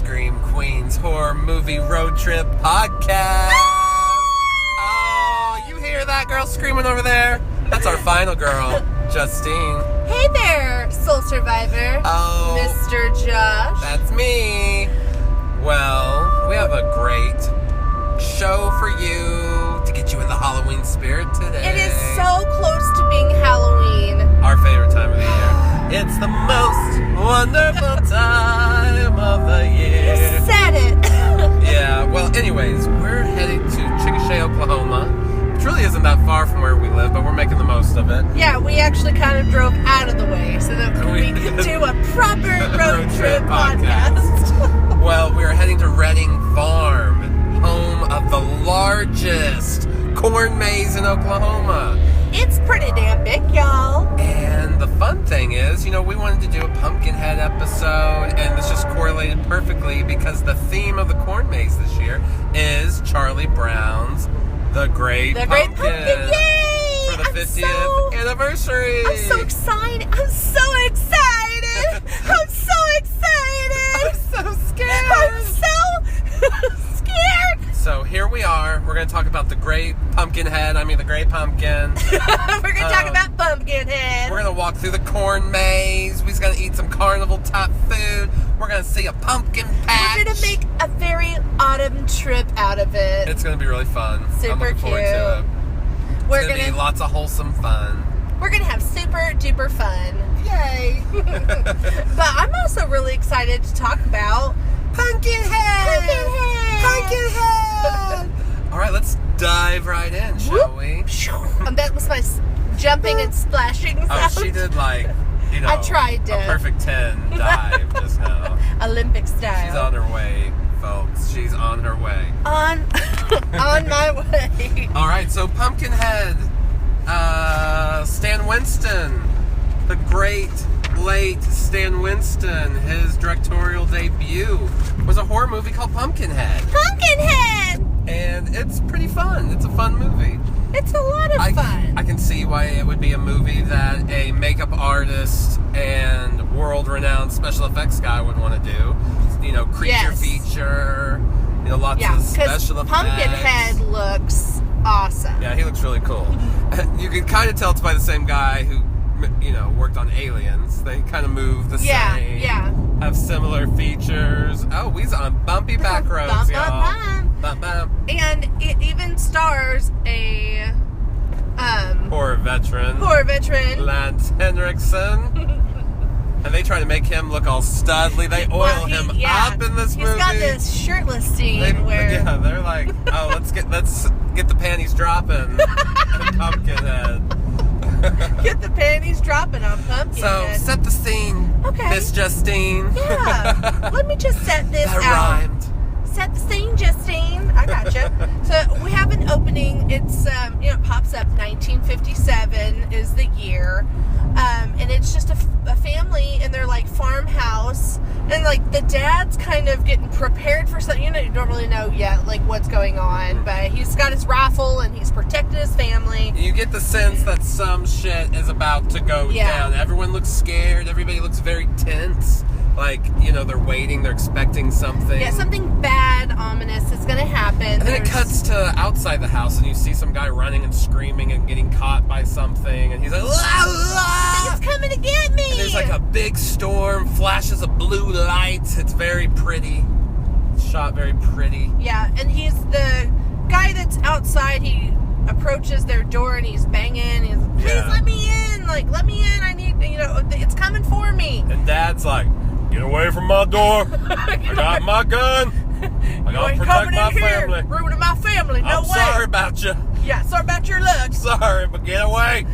Scream Queens Horror Movie Road Trip Podcast. Oh, you hear that girl screaming over there? That's our final girl, Justine. Hey there, Soul Survivor. Oh, Mr. Josh. that's me. Well, we have a great show for you to get you in the Halloween spirit today. It is so close to being Halloween. Our favorite time of the year. It's the most wonderful time of the year. You said it. Yeah, well, anyways, we're heading to Chickasha, Oklahoma, which really isn't that far from where we live, but we're making the most of it. Yeah, we actually kind of drove out of the way so that we could do a proper road trip podcast. Well, we're heading to Redding Farm, home of the largest corn maze in Oklahoma. It's pretty damn big, y'all. And the fun thing is, we wanted to do a Pumpkinhead episode, and this just correlated perfectly because the theme of the corn maze this year is Charlie Brown's The Great Pumpkin. Yay! For the 50th anniversary. I'm so excited. I'm so excited. I'm so scared. I'm so scared. So here we are. We're going to talk about the Great Pumpkinhead. The Great Pumpkin. We're going to talk about Pumpkinhead. We're going to walk through the corn maze. We're going to eat some carnival top food. We're going to see a pumpkin patch. We're going to make a very autumn trip out of it. It's going to be really fun. Super I'm looking forward cute. to it. It's going to be lots of wholesome fun. We're going to have super duper fun. Yay! But I'm also really excited to talk about Pumpkinhead! All right, let's dive right in, shall we? That was my jumping and splashing sound. Oh, she did I tried to. a perfect 10 dive just now. Olympic style. She's on her way, folks. She's on her way. On my way. All right, so Pumpkinhead, Stan Winston, the great late Stan Winston, his directorial debut was a horror movie called Pumpkinhead. Pumpkinhead! And it's pretty fun. It's a fun movie. It's a lot of fun. I can see why it would be a movie that a makeup artist and world-renowned special effects guy would want to do. Creature feature, lots of special effects. Pumpkinhead looks awesome. Yeah, he looks really cool. You can kind of tell it's by the same guy who, worked on Aliens. They kind of move the same. Yeah. Have similar features. Oh, we's on bumpy back roads, y'all. Bump, bump. And it even stars a horror veteran, Lance Henriksen. And they try to make him look all studly. They oil him up in this movie. He's got this shirtless scene where they're like, oh, let's get the panties dropping on Pumpkinhead. Get the panties dropping on Pumpkinhead. So set the scene, okay, Miss Justine. Yeah, let me just set this that out. Rhymed. Set the scene, Justine. I gotcha. So we have an opening. It's it pops up. 1957 is the year, and it's just a family in their farmhouse, and the dad's kind of getting prepared for something. You don't really know yet what's going on, but he's got his rifle and he's protecting his family. You get the sense that some shit is about to go down. Everyone looks scared. Everybody looks very tense. They're waiting, they're expecting something. Yeah, something bad, ominous is going to happen. And then it cuts to outside the house, and you see some guy running and screaming and getting caught by something, and he's like, "It's coming to get me!" And there's a big storm, flashes of blue lights. It's very pretty. It's shot very pretty. Yeah, and he's the guy that's outside. He approaches their door, and he's banging. He's like, "Please let me in! Let me in! I need, it's coming for me!" And Dad's like, "Get away from my door! I got my gun! I gotta protect my family! Ruining my family! No I'm way! sorry about you! Yeah, sorry about your luck! Sorry, but get away!"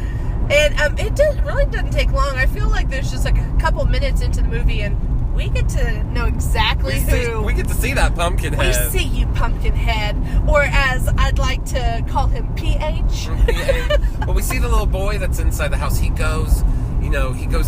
And it really doesn't take long. I feel like there's just a couple minutes into the movie, and we get to know exactly we get to see that Pumpkinhead. We see you, Pumpkinhead, or as I'd like to call him, PH. Well, we see the little boy that's inside the house. He goes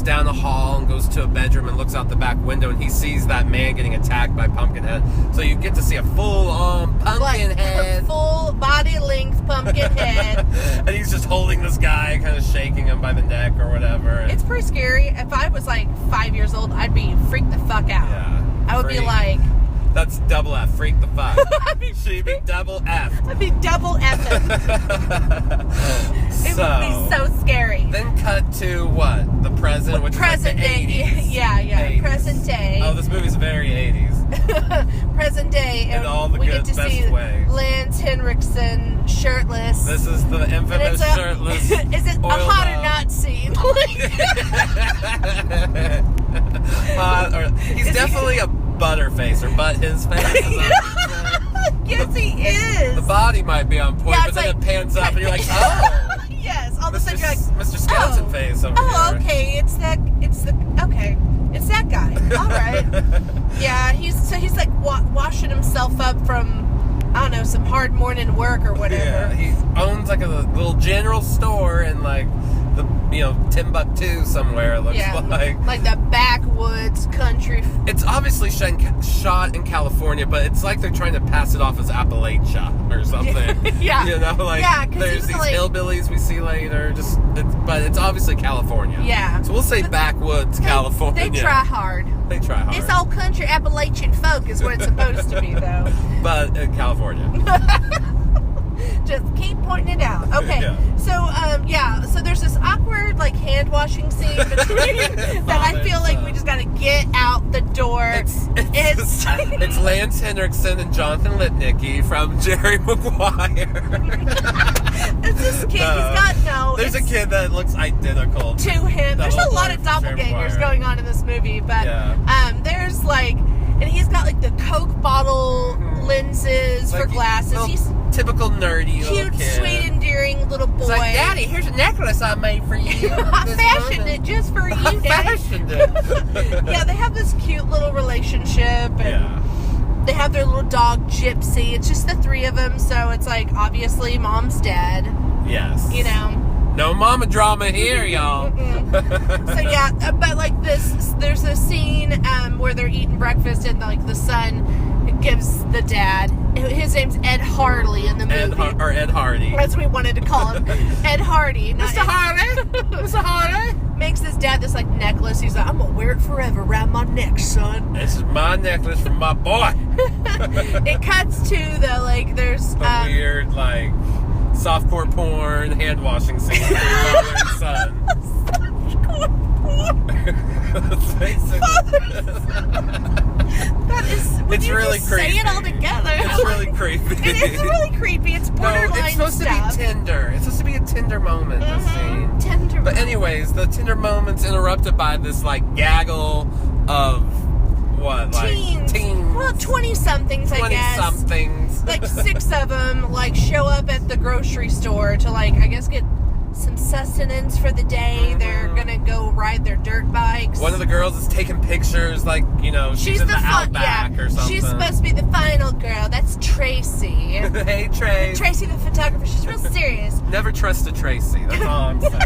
down the hall and goes to a bedroom and looks out the back window, and he sees that man getting attacked by Pumpkinhead. So you get to see a full-on Pumpkinhead. Full body-length Pumpkinhead. And he's just holding this guy, kind of shaking him by the neck or whatever. It's pretty scary. If I was 5 years old, I'd be freaked the fuck out. Yeah. I would be like, That's double F. Freak the fuck. She'd be double F. I'd be double F. It would be so scary. Then cut to what? The present, which present is like the day. 80s. Yeah. 80s. Present day. Oh, this movie's very 80s. Present day. In all the we good, get to best see ways. Lance Henriksen shirtless. This is the infamous shirtless. Is it a hot or not scene? He's definitely a butterface, or butt his face. Yes, he is. The body might be on point, but then like, it pans up and you're like, oh. Yes, all of a sudden you're like, Mr. Skeleton face over here. Okay, it's that guy. All right. Yeah, he's like washing himself up from, I don't know, some hard morning work or whatever. Yeah, he owns like a little general store in like the, Timbuktu somewhere, it looks like. Like the backwoods country. It's obviously shot in California, but it's like they're trying to pass it off as Appalachia or something. Yeah. There's these hillbillies we see later, but it's obviously California. Yeah. So we'll say backwoods California. They try hard. They try hard. It's all country Appalachian folk is what it's supposed to be, though. But in California. Just keep pointing it out. Okay. Yeah. So there's this awkward like hand washing scene between that I feel like we just gotta get out the door. It's Lance Henriksen and Jonathan Lipnicki from Jerry Maguire. It's this kid. There's a kid that looks identical to him. There's a lot of doppelgangers going on in this movie, but there's like, and he's got like the Coke bottle lenses for glasses. He's typical nerdy little cute, kid. sweet, endearing little boy. It's like, Daddy, here's a necklace I made for you. I fashioned it just for you, Daddy. I fashioned it. Yeah, they have this cute little relationship, and they have their little dog Gypsy. It's just the three of them, so it's like obviously Mom's dead. Yes. No mama drama here, y'all. So but like there's a scene where they're eating breakfast, and like the son gives the dad, his name's Ed Harley in the movie. Ed Hardy. As we wanted to call him. Ed Hardy. Mr. Hardy? Mr. Hardy? Makes his dad this like necklace. He's like, I'm gonna wear it forever around my neck, son. This is my necklace from my boy. It cuts to there's the weird like softcore porn hand washing scene for father and son. Softcore porn. That is. It's really creepy. Say it all together. It's really creepy. It is really creepy. It's borderline No, it's supposed to be tender. It's supposed to be a tender moment. This scene. Tender. But anyways, the tender moment's interrupted by this like gaggle of what, teens. Well, 20-somethings, I guess. 20-somethings. Like 6 of them show up at the grocery store to I guess get some sustenance for the day. They're gonna go ride their dirt bikes. One of the girls is taking pictures, she's in the outback or something. She's supposed to be the final girl. That's Tracy. Hey, Tracy. Tracy, the photographer. She's real serious. Never trust a Tracy. That's all I'm saying.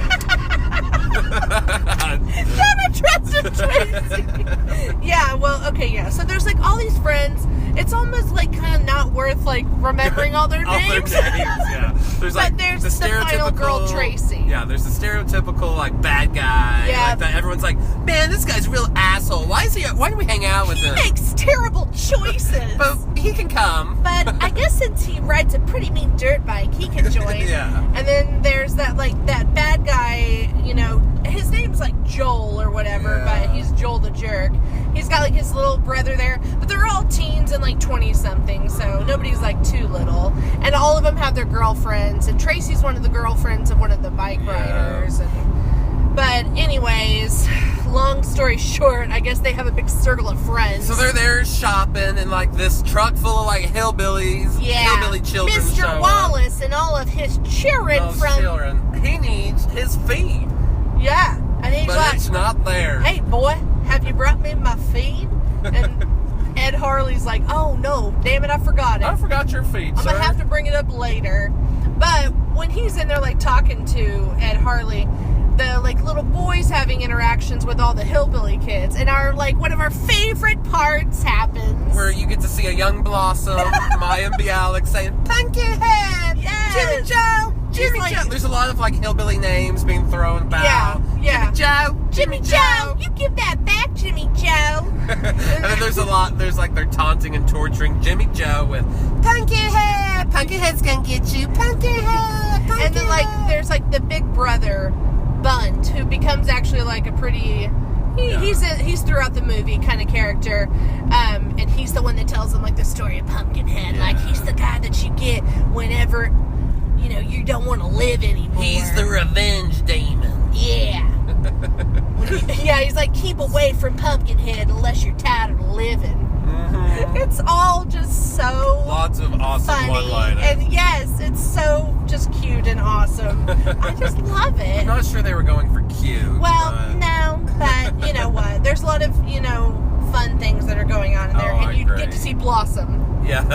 Never trust a Tracy. So there's all these friends. It's almost kind of not worth remembering all their names. Yeah. There's there's the final girl Tracy. Yeah, there's the stereotypical bad guy. Yeah. That everyone's like, man, this guy's a real asshole. Why do we hang out with him? He makes terrible choices. But he can come. But I guess since he rides a pretty mean dirt bike, he can join. Yeah. And then there's that that bad guy, his name's Joel or whatever, but he's Joel the jerk. He's got his little brother there, but they're all teens and 20-something, so nobody's too little. And all of them have their girlfriends, and Tracy's one of the girlfriends of one of the bike riders. But anyways, long story short, I guess they have a big circle of friends. So they're there shopping in this truck full of hillbillies, hillbilly children. Mr. Wallace and all of his children He needs his feed. Yeah. And he's it's not there. Hey boy, have you brought me my feed? And Ed Harley's like, oh no, damn it, I forgot it. I forgot your feed, I'm gonna have to bring it up later. But when he's in there talking to Ed Harley, the little boys having interactions with all the hillbilly kids, and one of our favorite parts happens where you get to see a young blossom, Mayim Bialik saying Pumpkinhead, yes. Jimmy Joe. There's a lot of hillbilly names being thrown about. Yeah. Jimmy Joe, you give that back, Jimmy Joe. And then there's like they're taunting and torturing Jimmy Joe with Pumpkinhead. Pumpkinhead's gonna get you, Pumpkinhead. And then like there's like the big brother, Bunt, who becomes actually like a pretty. He's throughout the movie kind of character, and he's the one that tells them like the story of Pumpkinhead. Like he's the guy that you get whenever you don't want to live anymore. He's the revenge demon. Yeah. Yeah, he's like, keep away from Pumpkinhead unless you're tired of living. Mm-hmm. It's all just so lots of awesome funny. One-liners. And yes, it's so just cute and awesome. I just love it. I'm not sure they were going for cute. Well, no, but you know what? There's a lot of, fun things that are going on in there. And you get to see Blossom. Yes.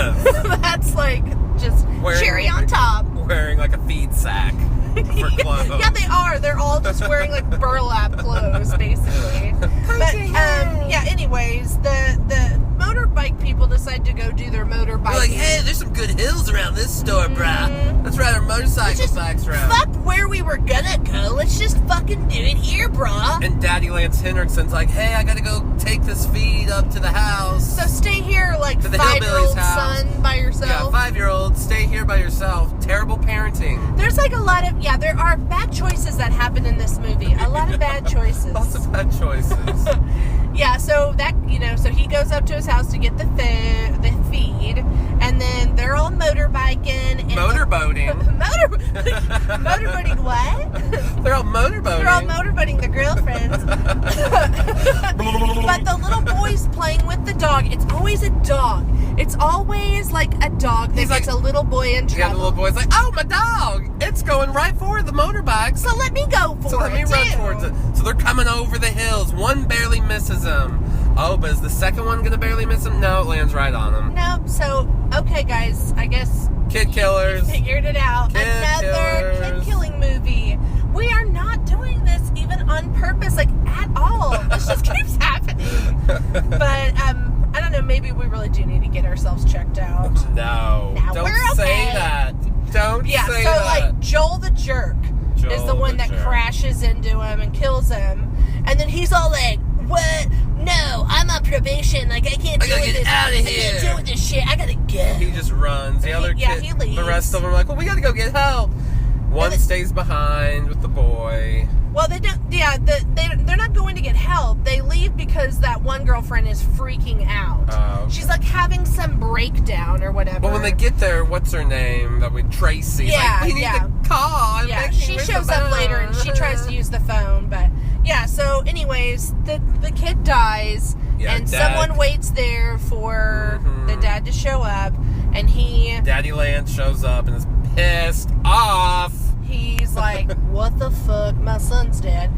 That's like just cherry on top. Wearing like a feed sack for clothes. Yeah, they are. They're all just wearing like burlap clothes, basically. But anyways, the motorbike people decide to go do their motorbike. They're like, hey, there's some good hills around this store, brah. Let's ride our motorcycle bikes around. Fuck where we were gonna go. Let's just fucking do it here, brah. And Daddy Lance Hendrickson's like, hey, I gotta go take this feed up to the house. So stay here, like 5-year-old son by yourself. Yeah, 5-year-old, stay here by yourself. Terrible parenting. There's like a lot of, there are bad choices that happen in this movie. A lot of bad choices. Lots of bad choices. Yeah, so that, so he goes up to his house to get the feed, and then they're all motorbiking. Motorboating. Motorboating what? They're all motorboating. They're all motorboating their girlfriends. But the little boy's playing with the dog. It's always a dog. It's always like a dog that gets a little boy in trouble. Yeah, the little boy's like, oh, my dog! It's going right for the motorbike. So let me go for it. So let me run towards it. So they're coming over the hills. One barely misses him. Oh, but is the second one going to barely miss him? No, it lands right on him. No, so, okay, guys, I guess... Kid killers. You figured it out. Another kid-killing movie. We are not doing this even on purpose, like, at all. This just keeps happening. But, I don't know, maybe we really do need to get ourselves checked out. No. Don't say that. Don't say that. Yeah, so, like, Joel the Jerk is the one that crashes into him and kills him. And then he's all like, what? No, I'm on probation. Like, I can't deal with this. Out of here. I can't deal with this shit. I gotta go. He just runs. The other kid, he leaves. The rest of them are like, well, we gotta go get help. One stays behind with the boy. Well, they don't. Yeah, they're not going to get help. They leave because that one girlfriend is freaking out. Oh, okay. She's like having some breakdown or whatever. Well, when they get there, what's her name? Tracy. Yeah, like, we need to call. Yeah, she shows up later and she tries to use the phone, but yeah. So, anyways, the kid dies, and someone waits there for the dad to show up, and Daddy Lance shows up and is pissed off. He's like, what the fuck? My son's dead.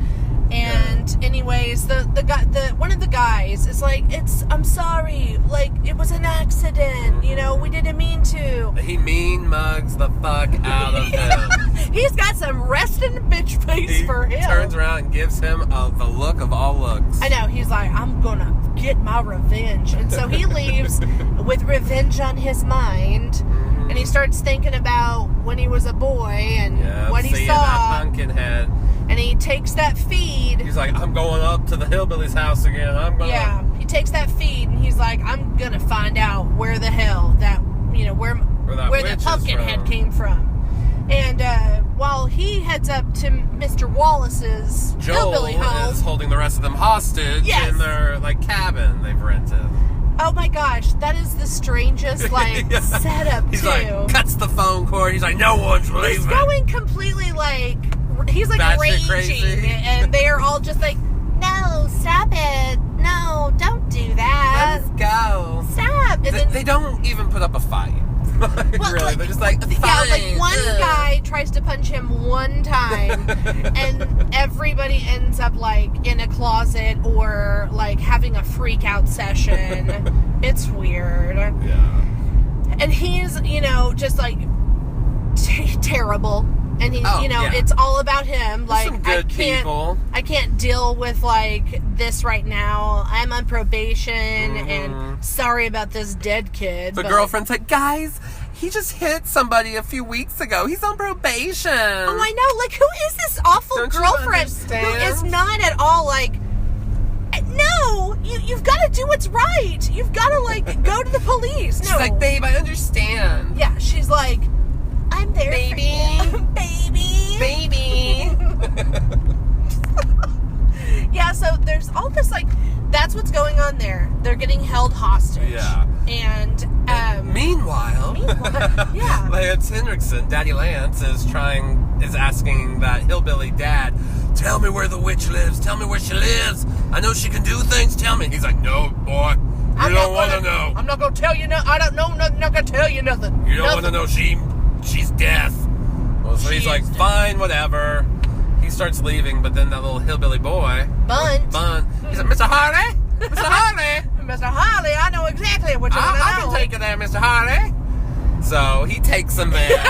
And anyways, the guy, one of the guys is like, I'm sorry, like, it was an accident, we didn't mean to. He mean mugs the fuck out of him. He's got some resting bitch face for him. He turns around and gives him the look of all looks. I know, he's like, I'm gonna get my revenge. And so he leaves with revenge on his mind. And he starts thinking about when he was a boy and what he saw. That Pumpkinhead. And he takes that feed. He's like, I'm going up to the hillbilly's house again. He takes that feed and he's like, I'm gonna find out where the hell that where the Pumpkinhead came from. And while he heads up to Mr. Wallace's hillbilly home, Joel is holding the rest of them hostage in their cabin they've rented. Oh my gosh, that is the strangest setup. He's like, cuts the phone cord. He's like, no one's leaving. He's going completely he's like raging, and they are all just like, no, stop it, no, don't do that. Let's go. Stop. And then they don't even put up a fight. Really, they're just like, fine. Yeah, like one guy tries to punch him one time, and everybody ends up in a closet or having a freak out session. It's weird. Yeah. And he's, just terrible. And he's, it's all about him. There's some good people. I can't deal with this right now. I'm on probation, and sorry about this dead kid. The girlfriend's like, guys, he just hit somebody a few weeks ago. He's on probation. Oh, I know. Who is this awful girlfriend who is not at all do what's right. You've got to, like, go to the police. No. She's like, babe, I understand. Yeah, she's like, I'm there Baby. for you. Baby. Yeah, so there's all this, like, that's what's going on there. They're getting held hostage. Yeah. And meanwhile, yeah. Lance Henriksen, Daddy Lance, is asking that hillbilly dad, tell me where the witch lives. Tell me where she lives. I know she can do things. Tell me. He's like, no, boy. You don't want to know. I'm not going to tell you nothing. I don't know nothing. I'm not going to tell you nothing. You don't want to know. She's deaf. Well, so he's like, fine, whatever. He starts leaving, but then that little hillbilly boy, Bunt. He's like, Mr. Harley? Mr. Harley? Mr. Harley, I know exactly what you want to know. I can take you there, Mr. Harley. So he takes him there.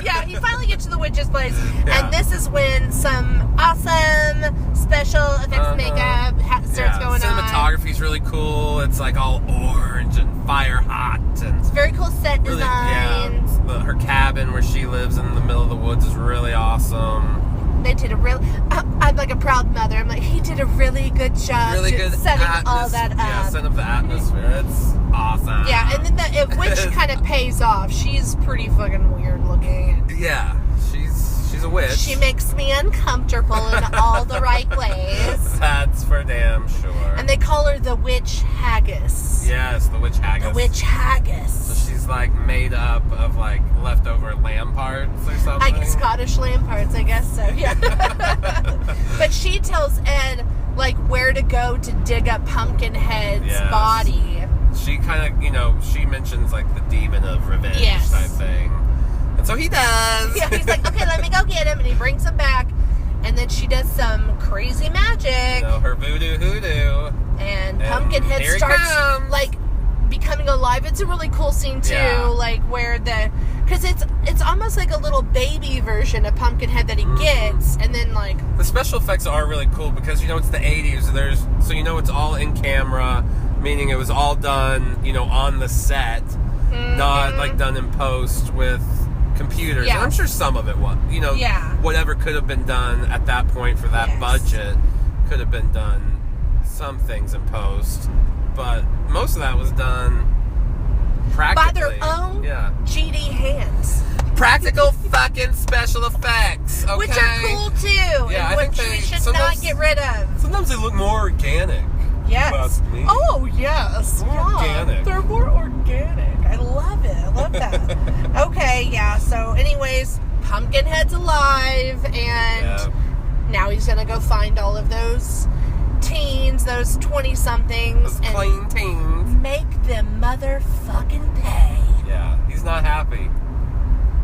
Yeah, he finally gets to the witch's place. Yeah. And this is when some awesome special effects makeup starts going on. Cinematography's really cool. It's like all orange and fire hot. And it's very cool set designs. Yeah, her cabin where she lives in the middle of the woods is really awesome. They did I'm like a proud mother. I'm like, he did a really good job setting all that up. Yeah, setting up the atmosphere. It's awesome. Yeah, and then the witch kind of pays off. She's pretty fucking weird looking. Yeah, she's a witch. She makes me uncomfortable in all the right ways. That's for damn sure. And they call her the Witch Haggis. Yes, the Witch Haggis. The Witch Haggis. So she's like made up of like leftover lamb parts or something. Like Scottish lamb parts, I guess so. Yeah. But she tells Ed like where to go to dig up Pumpkinhead's body. She kind of, she mentions like the demon of revenge type thing. And so he does. Yeah, he's like, okay, let me go get him. And he brings him back. And then she does some crazy magic. Her voodoo hoodoo. And Pumpkinhead starts, like, becoming alive. It's a really cool scene, too. Yeah. Like, where because it's almost like a little baby version of Pumpkinhead that he gets. And then, like... The special effects are really cool because, it's the 80s. So it's all in camera, meaning it was all done, on the set. Not, like, done in post with... computers. Yeah. And I'm sure some of it was, whatever could have been done at that point for that budget could have been done, some things in post, but most of that was done practically. By their own GD hands. Practical fucking special effects, okay? Which are cool too, yeah, and which we should not get rid of. Sometimes they look more organic. Yes. Oh, yes. More organic. They're more organic. I love it. I love that. Okay, yeah. So, anyways, Pumpkinhead's alive, and now he's going to go find all of those teens, those 20-somethings. Those plain teens. Make them motherfucking pay. Yeah. He's not happy.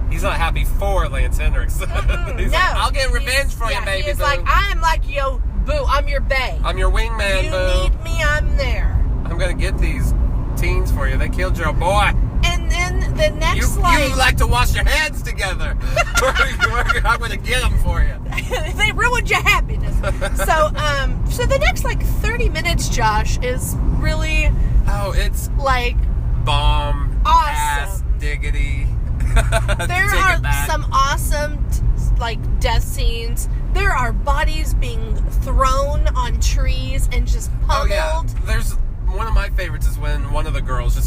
He's not happy for Lance Henriksen. He's like, I'll get revenge for you, baby. He's like, I am like, yo, boo, I'm your bae. I'm your wingman, boo. You need me, I'm there. I'm going to get these teens for you. They killed your boy. And then the next You like to wash your hands together. I'm going to get them for you. They ruined your happiness. So the next, 30 minutes, Josh, is really... Oh, it's... like... bomb. Awesome. Ass diggity. There are some awesome, death scenes. There are bodies being thrown on trees and just pummeled. Oh, yeah. There's one of my favorites is when one of the girls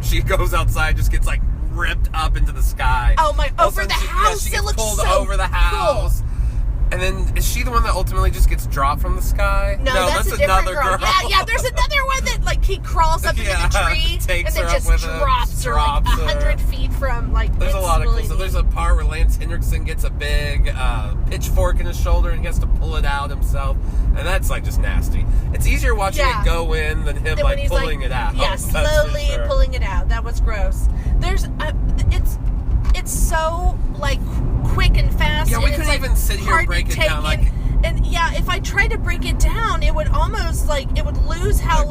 she goes outside, just gets ripped up into the sky. Oh my! Over the house. She gets it looks pulled so over the house. Cool. And then is she the one that ultimately just gets dropped from the sky? No, that's another girl. Yeah. There's another one that he crawls up into the tree and then just drops her 100 feet from There's a lot of cool stuff. There's a part where Lance Henriksen gets a big pitchfork in his shoulder and he has to pull it out himself, and that's just nasty. It's easier watching it go in than him pulling it out. Yeah, slowly pulling it out. That was gross. There's it's so quick and fast. Yeah, we couldn't even sit here and break it down. And if I tried to break it down, it would almost it would lose how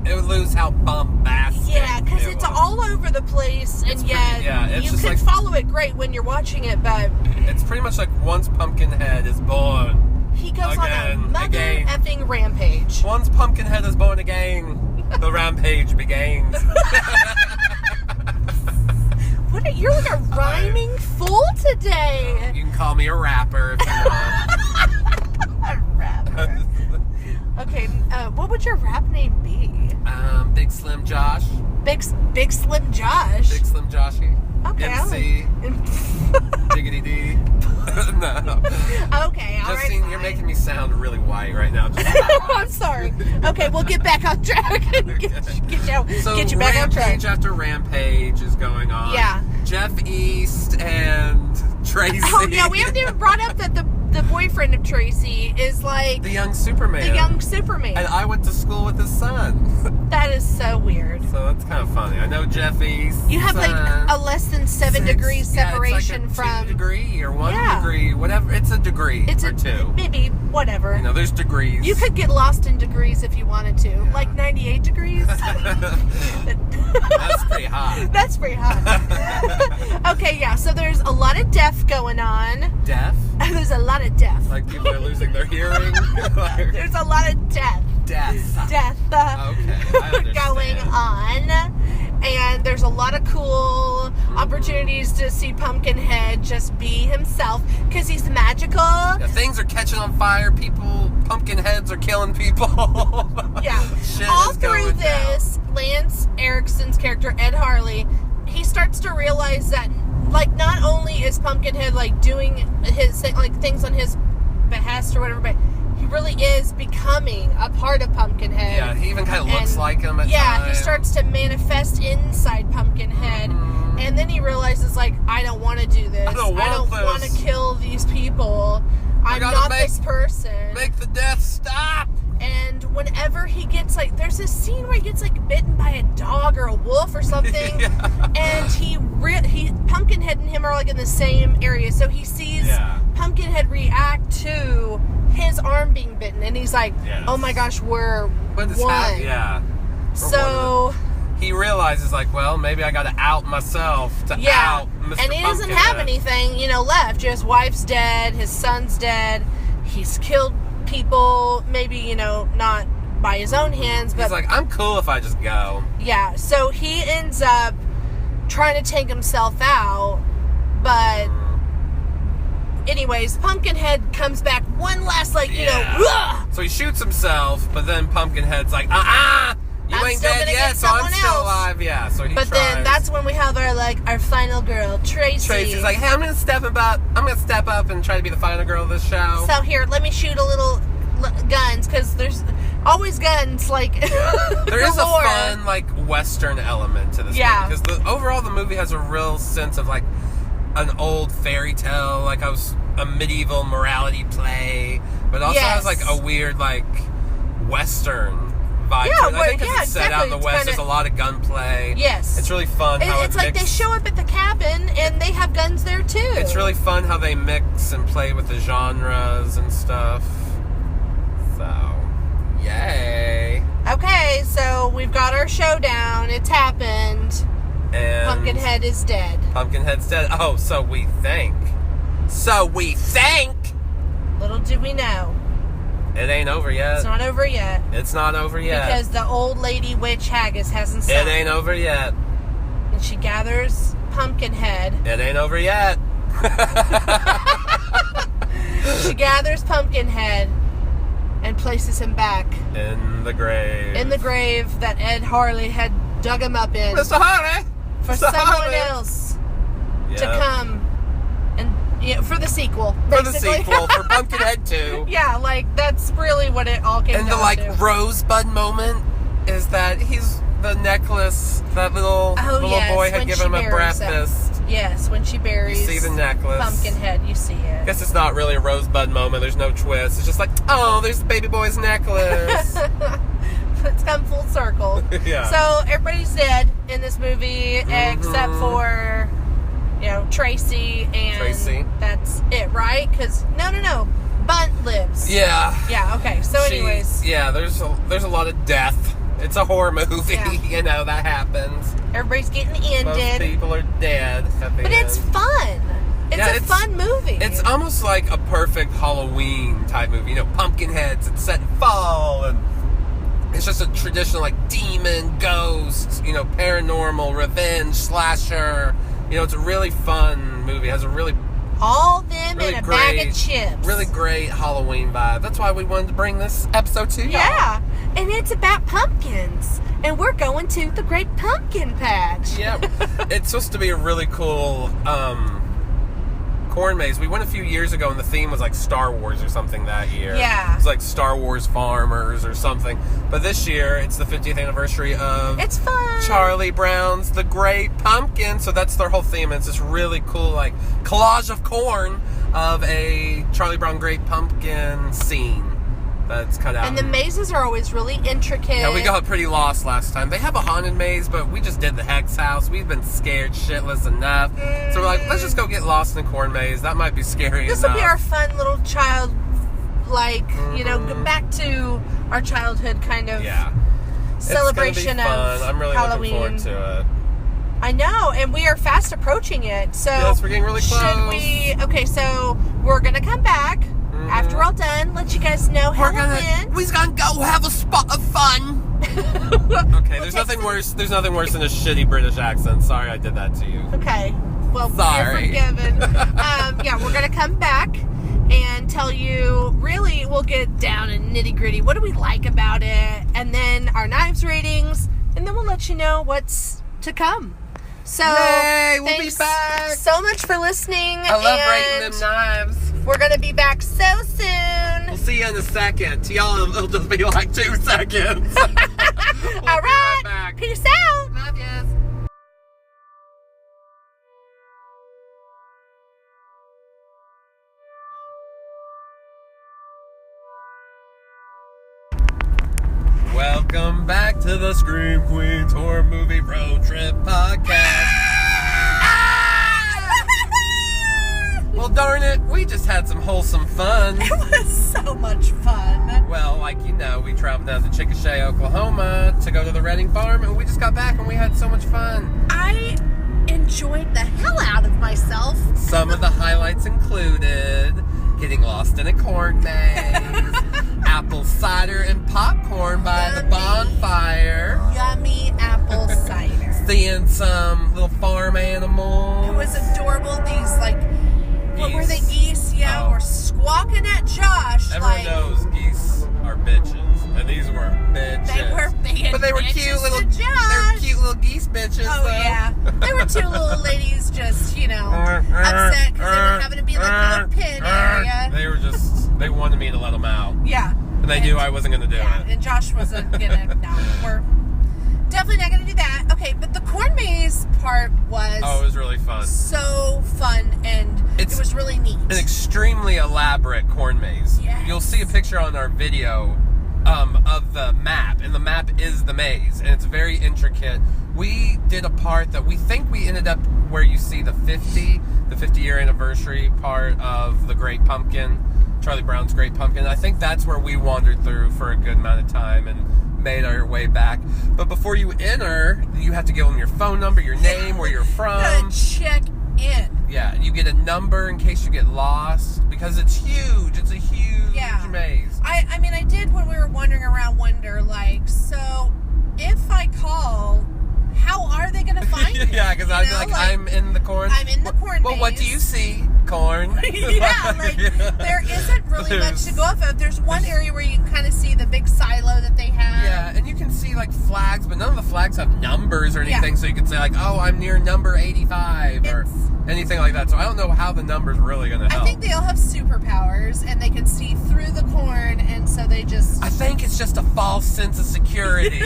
it would lose how bombastic. Yeah, because it's all over the place, and yet you can follow it great when you're watching it, but it's pretty much once Pumpkinhead is born, he goes on a mother-effing rampage. Once Pumpkinhead is born again, the rampage begins. You're like a rhyming fool today. You can call me a rapper if you want. A rapper. Okay, what would your rap name be? Big Slim Josh. Big Slim Josh. Big Slim Joshy. Okay. MC. Diggity D. No. Okay, all Justine, right. you're making me sound really white right now. I'm sorry. Okay, we'll get back on track. get you back on track. Rampage after Rampage is going on. Yeah. Jeff East and Tracy. Oh, yeah, we haven't even brought up that the boyfriend of Tracy is like... The young Superman. The young Superman. And I went to school with his son. That is so weird. So that's kind of funny. I know Jeff East. You have like a less than 7 degrees separation it's like from... 2 degree or 1 degree, whatever. It's a degree or 2. Maybe, whatever. You know, there's degrees. You could get lost in degrees if you wanted to. Yeah. Like 98 degrees. That's pretty hot. That's pretty hot. Okay, yeah, so there's a lot of death going on. Death? There's a lot of death. Like people are losing their hearing? There's a lot of death. Death. Okay, I understand. Going on. And there's a lot of cool opportunities to see Pumpkinhead just be himself because he's magical. Yeah, things are catching on fire. Pumpkinheads are killing people. Yeah. All through this, Lance Erickson's character, Ed Harley, he starts to realize that, like, not only is Pumpkinhead, like, doing his, like, things on his behest or whatever, but he really is becoming a part of Pumpkinhead. Yeah, he even kind of looks like him at times. He starts to manifest inside Pumpkinhead. Mm-hmm. And then he realizes, like, I don't want to do this. I don't want to kill these people. I'm not this person. Make the death stop. And whenever he gets, like, there's this scene where he gets, like, bitten by a dog or a wolf or something. Yeah. And Pumpkinhead and him are, like, in the same area. So he sees Pumpkinhead react to his arm being bitten. And he's like, oh my gosh, we're one. So he realizes, like, well, maybe I got to out myself to out Mr. And he doesn't have anything, left. His wife's dead. His son's dead. He's killed people, maybe, not by his own hands, but... He's like, I'm cool if I just go. Yeah, so he ends up trying to take himself out, but... Anyways, Pumpkinhead comes back one last, So he shoots himself, but then Pumpkinhead's like, you ain't dead yet, so I'm still alive. Yeah, so he tries. Then that's when we have our final girl, Tracy. Tracy's like, hey, I'm gonna step up and try to be the final girl of this show. So here, let me shoot a little guns, because there's always guns, like... There is a fun, Western element to this movie, because overall the movie has a real sense of, an old fairy tale, a medieval morality play, but also has, a weird, Western vibe. Yeah, I think because it's set out in the West, there's a lot of gunplay. Yes. It's really fun how it's like they show up at the cabin, and they have guns there, too. It's really fun how they mix and play with the genres and stuff. So, yay. Okay, so we've got our showdown. It's happened. And Pumpkinhead is dead. Pumpkinhead's dead. Oh, so we think. Little do we know. It ain't over yet. It's not over yet. It's not over yet. Because the old lady witch Haggis hasn't signed. It ain't over yet. And she gathers Pumpkinhead. It ain't over yet. She gathers Pumpkinhead and places him back. In the grave. In the grave that Ed Harley had dug him up in. Mr. Harley! For someone else to come and for the sequel, basically. For the sequel, for Pumpkinhead 2. Yeah, that's really what it all came down to. And the rosebud moment is that the necklace that little boy had given him at breakfast. Yes, when she buries. You see the necklace. Pumpkinhead, you see it. I guess it's not really a rosebud moment. There's no twist. It's just there's the baby boy's necklace. It's come full circle. Yeah. So everybody's dead in this movie except for, Tracy, and that's it, right? Because no, Bunt lives. Yeah. Yeah. Okay. So, anyways. Yeah. There's a lot of death. It's a horror movie. Yeah. That happens. Everybody's getting ended. Most people are dead at the end. It's fun. It's a fun movie. It's almost like a perfect Halloween type movie. Pumpkinheads. It's set in fall and. It's just a traditional, demon, ghost, paranormal, revenge, slasher. It's a really fun movie. It has a really All them really and a bag of chips. Really great Halloween vibe. That's why we wanted to bring this episode to y'all. Yeah, and it's about pumpkins. And we're going to the Great Pumpkin Patch. Yeah, it's supposed to be a really cool corn maze. We went a few years ago and the theme was like Star Wars or something that year. Yeah. It's like Star Wars Farmers or something. But this year, it's the 50th anniversary of It's fun. Charlie Brown's The Great Pumpkin. So that's their whole theme. It's this really cool like collage of corn of a Charlie Brown Great Pumpkin scene. That's cut out. And the mazes are always really intricate. Yeah, we got pretty lost last time. They have a haunted maze, but we just did the Hex House. We've been scared shitless enough. So we're like, let's just go get lost in the corn maze. That might be scary This enough. will be our fun little child, like, you know, go back to our childhood kind of celebration it's gonna be fun. of I'm really Halloween. looking forward to it. I know, and we are fast approaching it. So yes, we're getting really close. Should we? Okay, so we're gonna come back after we're all done. Let you guys know how it went. We're gonna go have a spot of fun. Okay, there's nothing worse. There's nothing worse than a shitty British accent. Sorry, I did that to you. Okay, well, Sorry. you're forgiven. Yeah, we're gonna come back and tell you. Really, we'll get down and nitty gritty. What do we like about it, and then our knives ratings, and then we'll let you know what's to come. So, Yay, we'll be thanks back. so much for listening. I love rating them knives. We're going to be back so soon. We'll see you in a second. To y'all, it'll just be like 2 seconds. We'll All be right. back. Peace out. Love yous. Welcome back to the Scream Queens Horror Movie Road Trip Podcast. Well, darn it, we just had some wholesome fun. It was so much fun. Well, like you know, we traveled down to Chickasha, Oklahoma to go to the Redding Farm, and we just got back and we had so much fun. I enjoyed the hell out of myself. Some of the highlights included getting lost in a corn maze, apple cider and popcorn by the bonfire, Yummy apple cider. seeing some little farm animals. It was adorable. These, like, what were they, Geese. geese? Yeah, Oh. were squawking at Josh. Everyone like, knows geese are bitches, and these were bitches. They were being but they were bitches cute little, to they were Josh. cute little geese bitches. Oh, though. yeah. There were 2 little ladies just, you know, upset because they were having to be like a little pin area. They were just, they wanted me to let them out. Yeah. And they knew I wasn't going to do Yeah, it. and Josh wasn't gonna. No, we're definitely not gonna do that. Okay, but the corn maze part was Oh, it was really fun. so fun, and it was really neat. An extremely elaborate corn maze. Yes. You'll see a picture on our video of the map, and the map is the maze, and it's very intricate. We did a part that we think we ended up where you see the 50-year anniversary part of the Great Pumpkin, Charlie Brown's Great Pumpkin. I think that's where we wandered through for a good amount of time and made our way back. But before you enter, you have to give them your phone number, your name, where you're from. Check in. Yeah, you get a number in case you get lost, because it's huge. It's a huge maze. I mean, I did when we were wandering around wonder, like, so if I call, how are they going to find me? Yeah, because I'd be like, I'm in the corn. I'm in the corn Well, what maze. do you see? Corn. Yeah, like, there isn't really much to go off of. There's one area where you can kind of see the big silo that they have. Yeah, and you can see, like, flags, but none of the flags have numbers or anything, so you can say, like, oh, I'm near number 85 or anything like that. So I don't know how the number's really going to help. I think they all have superpowers, and they can see through the corn, and so they just... I think it's just a false sense of security.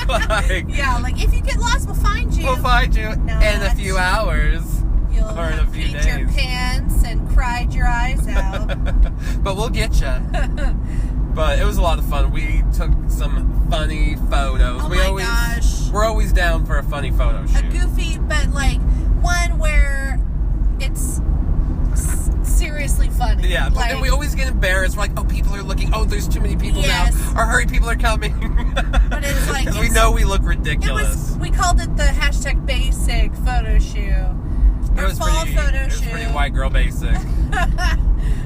like, if you get lost, we'll find you. We'll find you in a few hours. You'll or in a have few peed days. your pants and cried your eyes out. But we'll get you. But it was a lot of fun. We took some funny photos. Oh my gosh. We're always down for a funny photo shoot. A goofy, but like one where it's seriously funny. Yeah, but then we always get embarrassed. We're like, oh, people are looking. Oh, there's too many people now. Or hurry, people are coming. But it's like... Because we know we look ridiculous. We called it the hashtag basic photo shoot. It was pretty white girl basic.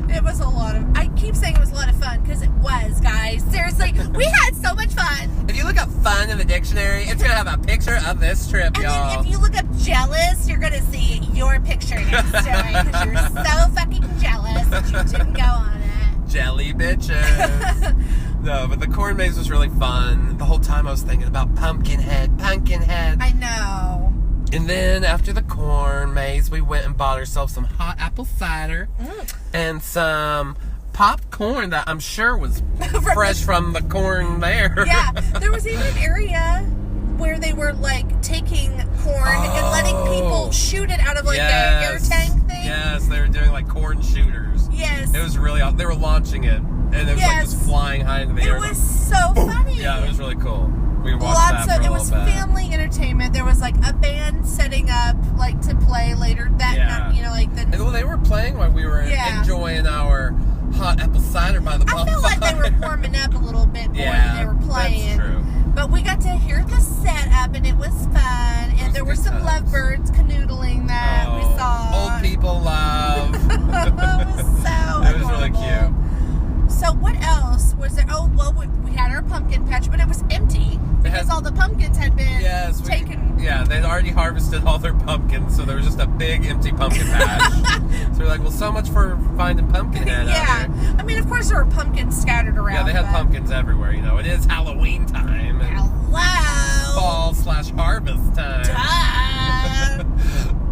It was a lot of... I keep saying it was a lot of fun, because it was, guys. Seriously, we had so much fun. If you look look up fun in the dictionary, it's gonna have a picture of this trip, and y'all. And then if you look up jealous, you're gonna see your picture next to it because you're so fucking jealous that you didn't go on it. Jelly bitches. No, but the corn maze was really fun. The whole time I was thinking about Pumpkinhead. I know. And then after the corn maze, we went and bought ourselves some hot apple cider and some popcorn that I'm sure was fresh from the corn there. Yeah, there was even an area where they were like taking corn and letting people shoot it out of like their air tank thing. Yes, they were doing like corn shooters. Yes. It was really, they were launching it and it was like just flying high into the air. It was so funny. Yeah, it was really cool. We watched that for a little bit. It was family entertainment. There was like a band setting up like to play later that night, you know, like the. Well, they were playing while we were enjoying our hot apple cider by the bonfire. I feel like they were warming up a little bit more than they were playing. That's true. But we got to hear the setup and it was fun. And there were some lovebirds canoodling that we saw. Old people love. It was so It was really cute. So what else was there? Oh, well, we had our pumpkin patch, but it was empty because all the pumpkins had been taken. Yeah, they'd already harvested all their pumpkins, so there was just a big empty pumpkin patch. So we're like, well, so much for finding Pumpkinhead out here. I mean, of course there were pumpkins scattered around. Yeah, they had pumpkins everywhere, you know. It is Halloween time. Hello! Fall/harvest time. Duh.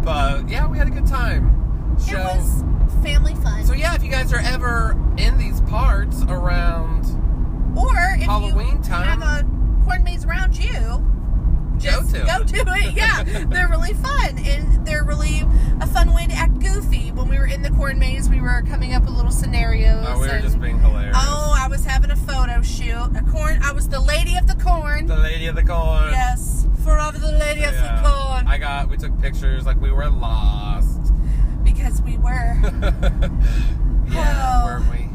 But, yeah, we had a good time. It was family fun. So, yeah, if you guys are ever in these parts around Halloween time, have a corn maze around you, go to it. Yeah, they're really fun, and they're really a fun way to act goofy. When we were in the corn maze, we were coming up with little scenarios. Oh, we were just being hilarious. Oh, I was having a photo shoot. I was the lady of the corn. The lady of the corn. Yes, forever the lady of the corn. We took pictures like we were lost. Because we were. Yeah, were we?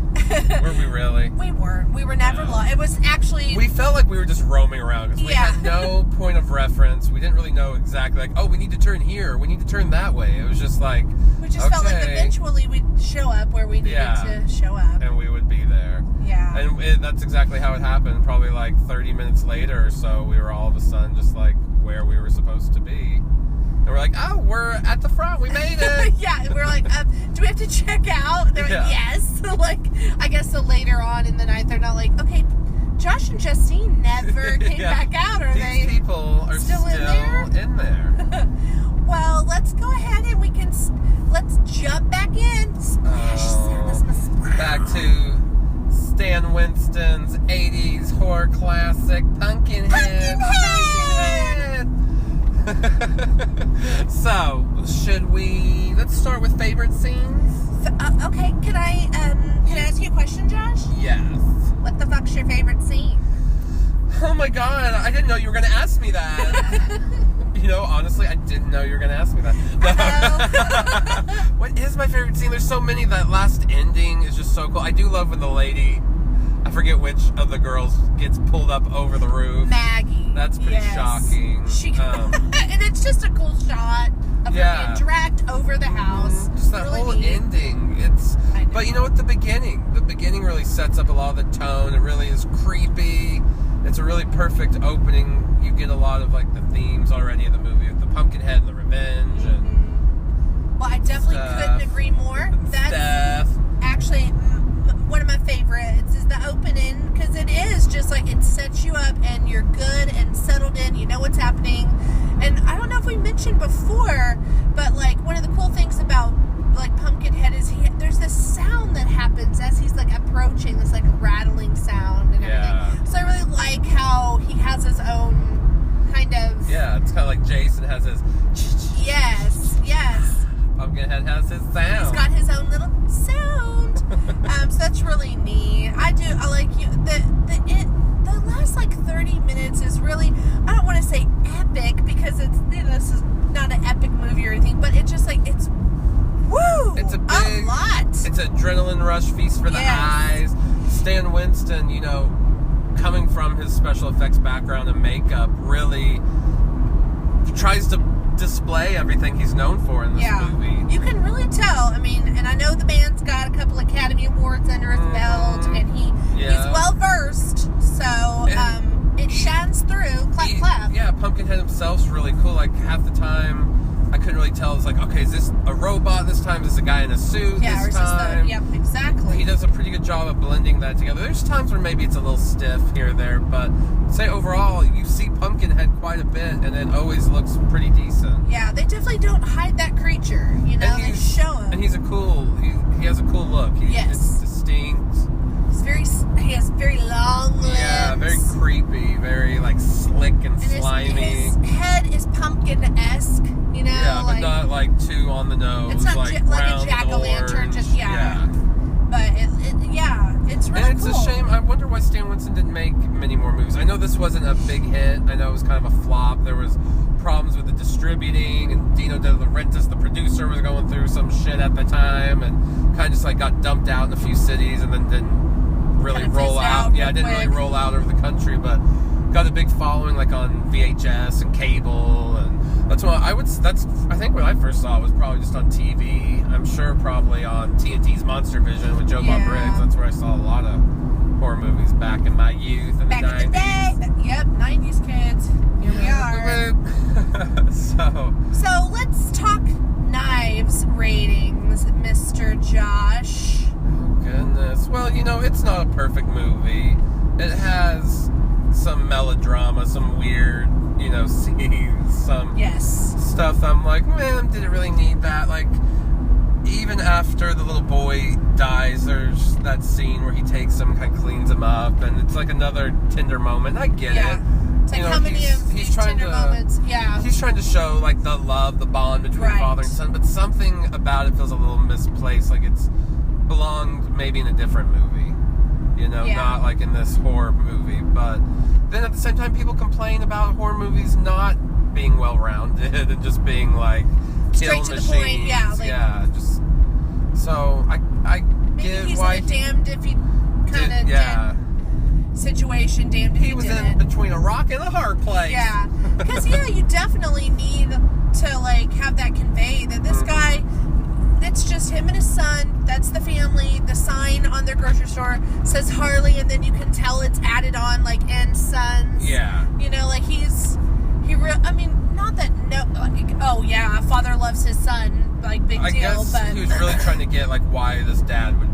Were we really? We weren't. We were never lost. It was actually. We felt like we were just roaming around because we had no point of reference. We didn't really know exactly, like, oh, we need to turn here. We need to turn that way. It was just like. We just felt like eventually we'd show up where we needed to show up. And we would be there. Yeah. And that's exactly how it happened. Probably like 30 minutes later or so, we were all of a sudden just like where we were supposed to be. And we're like, oh, we're at the front. We made it. Yeah. And we're like, do we have to check out? They're like, yes. Like, I guess so later on in the night, they're not like, okay, Josh and Justine never came back out. These people are still in there. Well, let's go ahead and let's jump back in. Splash. Back to Stan Winston's 80s horror classic, Pumpkinhead. So, let's start with favorite scenes? Okay, can I ask you a question, Josh? Yes. What the fuck's your favorite scene? Oh my god, I didn't know you were going to ask me that. You know, honestly, I didn't know you were going to ask me that. What is my favorite scene? There's so many. That last ending is just so cool. I do love when the lady, I forget which of the girls, gets pulled up over the roof. Maggie. That's pretty shocking. And it's just a cool shot of her being dragged over the house. Just that really whole ending. But you know what? The beginning really sets up a lot of the tone. It really is creepy. It's a really perfect opening. You get a lot of like the themes already in the movie with the Pumpkinhead and the revenge. And well, I definitely couldn't agree more. That's actually one of my favorites is the opening because it is just like it sets you up and you're good and settled in. You know what's happening. And I don't know if we mentioned before, but like one of the cool things about like Pumpkinhead is there's this sound that happens as he's like approaching, this like rattling sound and everything. So I really like how he has his own kind of. Yeah, it's kind of like Jason has his. Yes. Pumpkinhead has his sound. He's got his own little sound. So that's really neat. I like you. The last like 30 minutes is really, I don't want to say epic because it's, this is not an epic movie or anything, but it's just like it's it's a lot. It's an adrenaline rush, feast for the eyes. Stan Winston, you know, coming from his special effects background and makeup, really tries to display everything he's known for in this movie. You can really tell. I mean, and I know the man's got a couple Academy Awards under his belt, and he's well versed, so it shines Pumpkinhead himself's really cool. Like, half the time, I couldn't really tell. It's like, okay, is this a robot this time? Is this a guy in a suit this time? Yep, exactly. He does a pretty good job of blending that together. There's times where maybe it's a little stiff here or there, but say overall, you see Pumpkinhead quite a bit, and it always looks pretty decent. Yeah, they definitely don't hide that creature. You know, they show him. And he has a cool look. It's distinct. He has very long limbs. Yeah, very creepy, very like slick and slimy. His head is pumpkin-esque, you know. Yeah, but not like too on the nose. It's not like a jack-o'-lantern, just But it's really cool. And it's a shame. I wonder why Stan Winston didn't make many more movies. I know this wasn't a big hit. I know it was kind of a flop. There was problems with the distributing, and Dino De Laurentiis, the producer, was going through some shit at the time, and kind of just like got dumped out in a few cities, and then didn't really roll out. Yeah, it didn't really roll out over the country, but got a big following like on VHS and cable, and that's I think when I first saw it was probably just on TV. I'm sure probably on TNT's Monster Vision with Joe Bob Briggs. That's where I saw a lot of horror movies back in my youth in the 90s. In the day. Yep, 90s kids. Here we are. So let's talk Knives ratings, Mr. Josh. Oh goodness. Well, it's not a perfect movie. It has some melodrama, some weird, scenes, some stuff. I'm like, man, did it really need that? Like, even after the little boy dies, there's that scene where he takes him, kind of cleans him up, and it's like another tender moment. I get it. It's like how many of these tender moments? Yeah. He's trying to show like the love, the bond between father and son, but something about it feels a little misplaced. Like it's belonged maybe in a different movie. Not like in this horror movie. But then at the same time, people complain about horror movies not being well-rounded and just being like straight to machines. The point. Yeah. Just so I get he's why in a damned if he kind of did situation. Damned if he was didn't. in between a rock and a hard place. Yeah, because you definitely need to like have that convey that this guy. It's just him and his son. That's the family. The sign on their grocery store says Harley, and then you can tell it's added on like and sons. Yeah. Like not that father loves his son, like big I deal. Guess but he was really trying to get like why this dad would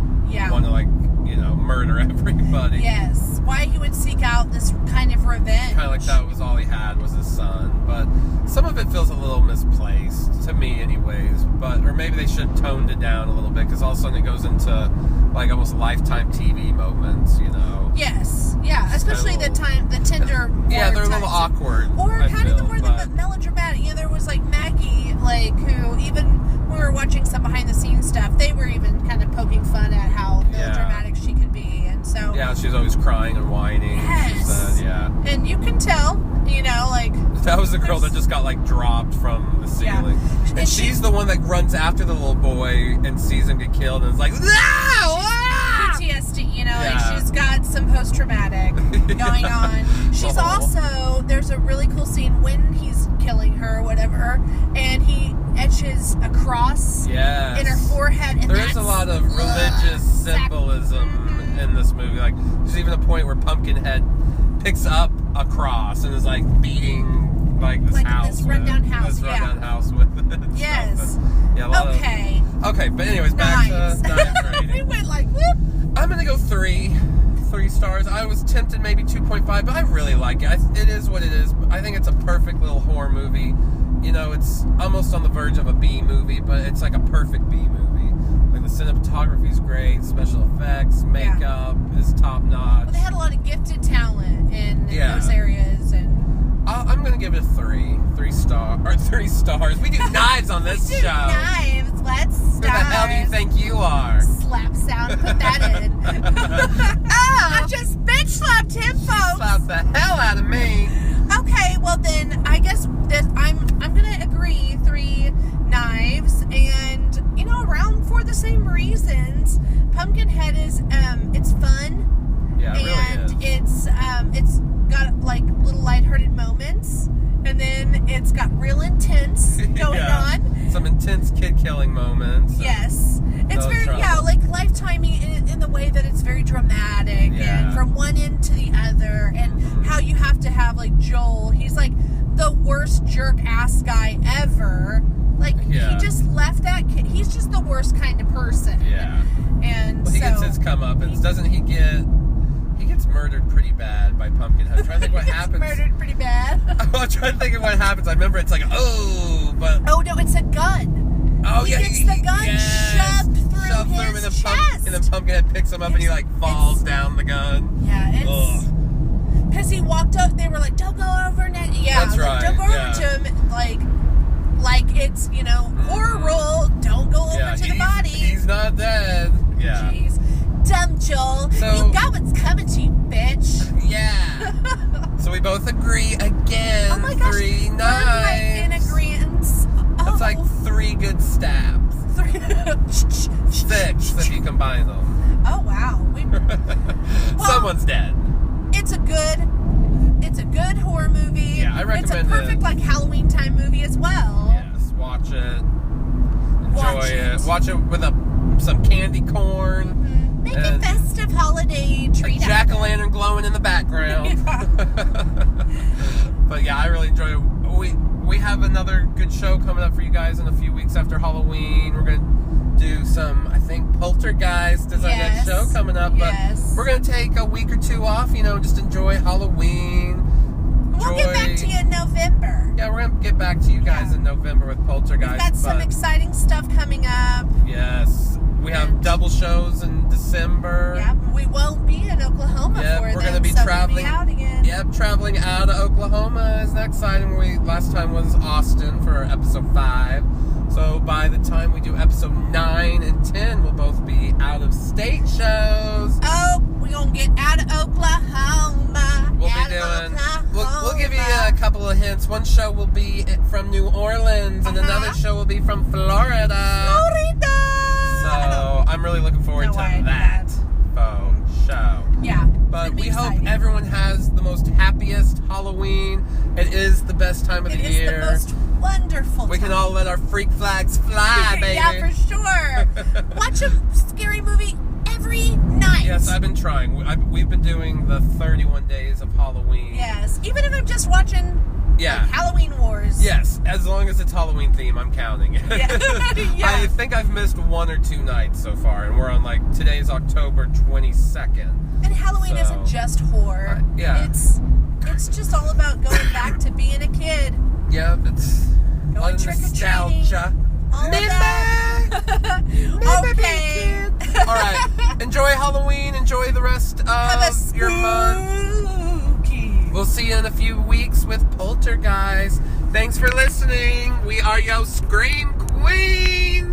want to like murder everybody. Yes, why he would seek out this kind of revenge. Kind of like that was all he had was his son, but some of it feels a little misplaced to me, anyways. Or maybe they should have toned it down a little bit because all of a sudden it goes into like almost Lifetime TV moments, Yes, yeah, especially the tender. Yeah, they're a little awkward. Or kind of the more the melodramatic. There was like Maggie, like who even when we were watching some behind the scenes stuff, they were even kind of poking fun at how melodramatic she could be, and so she was always crying and whining. Yes, she said, and you can tell, like that was the girl that just got like dropped from the ceiling, and she's the one that runs after the little boy and sees him get killed, and is like, no! PTSD, like she's got some post-traumatic going on. She's also, there's a really cool scene when he's killing her or whatever, and he etches a cross in her forehead. And there is a lot of religious symbolism in this movie. Like, there's even a point where Pumpkinhead picks up a cross and is like beating like this house. This rundown house. This rundown house with it. Yes. Okay, but anyways, back to Knives rating. We went like, whoop. I'm gonna go 3 stars. I was tempted maybe 2.5, but I really like it. It is what it is. I think it's a perfect little horror movie. It's almost on the verge of a B movie, but it's like a perfect B movie. Like the cinematography is great, special effects, makeup is top notch. Well, they had a lot of gifted talent in those areas, and I'm gonna give it 3 stars. We do knives on this show. Knives. Let's start. Who the hell do you think you are? Slap sound. Put that in. I just bitch slapped him, folks. Slapped the hell out of me. Okay, well then I guess that I'm gonna agree 3 knives, and around for the same reasons. Pumpkinhead is it's fun. Yeah, it really is. It's got like little lighthearted moments, and then it's got real intense going on. Some intense kid killing moments. Yes. It's very like Lifetime in the way that it's very dramatic and from one end to the other, and how you have to have like Joel. He's like the worst jerk ass guy ever. Like, he just left that kid. He's just the worst kind of person. Yeah. And he gets his comeuppance. Doesn't he get... He gets murdered pretty bad by Pumpkinhead. I'm trying to think what happens. Murdered pretty bad. I'm trying to think of what happens. I remember it's like, but... Oh, no, it's a gun. Oh, he gets the gun shoved through his chest. And then Pumpkinhead picks him up and he, like, falls down the gun. Yeah, it's... Because he walked up, they were like, don't go over next... Yeah, that's right. Don't go over to him, like it's, horror rule, don't go over to the body. He's not dead. Yeah. Jeez. Dumb Joel. So, you got what's coming to you, bitch. Yeah. So we both agree again. Oh my gosh. 3 We're knives. in agreement. That's like 3 good stabs. 6 if you combine them. Oh, wow. Someone's dead. It's a good horror movie. Yeah, I recommend it. It's a perfect Halloween time movie as well. Yes, watch it. Enjoy it. Watch it with some candy corn. Mm-hmm. Make a festive holiday treat. A jack-o'-lantern glowing in the background. Yeah. But yeah, I really enjoy it. We have another good show coming up for you guys in a few weeks after Halloween. We're going to do some, I think, Poltergeist is our next show coming up. But we're going to take a week or 2 off, just enjoy Halloween. We'll get back to you in November. Yeah, we're going to get back to you guys in November with Poltergeist. We've got some exciting stuff coming up. Yes. We have double shows in December. Yeah, we won't be in Oklahoma for them. We're going to be traveling. We'll be out again. Yep, traveling out of Oklahoma. Isn't that exciting? Last time was Austin for episode 5. So by the time we do episode 9 and 10, we'll both be out of state shows. Oh, we're going to get out of Oklahoma. We'll give you a couple of hints. One show will be from New Orleans, and another show will be from Florida. So I'm really looking forward to that show. Yeah. But we hope everyone has the most happiest Halloween. It is the best time of the year. It is the most wonderful We time. can all let our freak flags fly, baby. Yeah, for sure. Watch a scary movie every night. Yes, I've been trying. We've been doing the 31 days of Halloween. Yes, even if I'm just watching Halloween Wars. Yes, as long as it's Halloween theme, I'm counting. I think I've missed 1 or 2 nights so far, and we're on today's October 22nd. And Halloween isn't just horror. It's just all about going back to being a kid. Yeah, it's going nostalgia. Okay. All right. Enjoy Halloween. Enjoy the rest of your month. We'll see you in a few weeks with Poltergeist. Thanks for listening. We are your Scream Queens.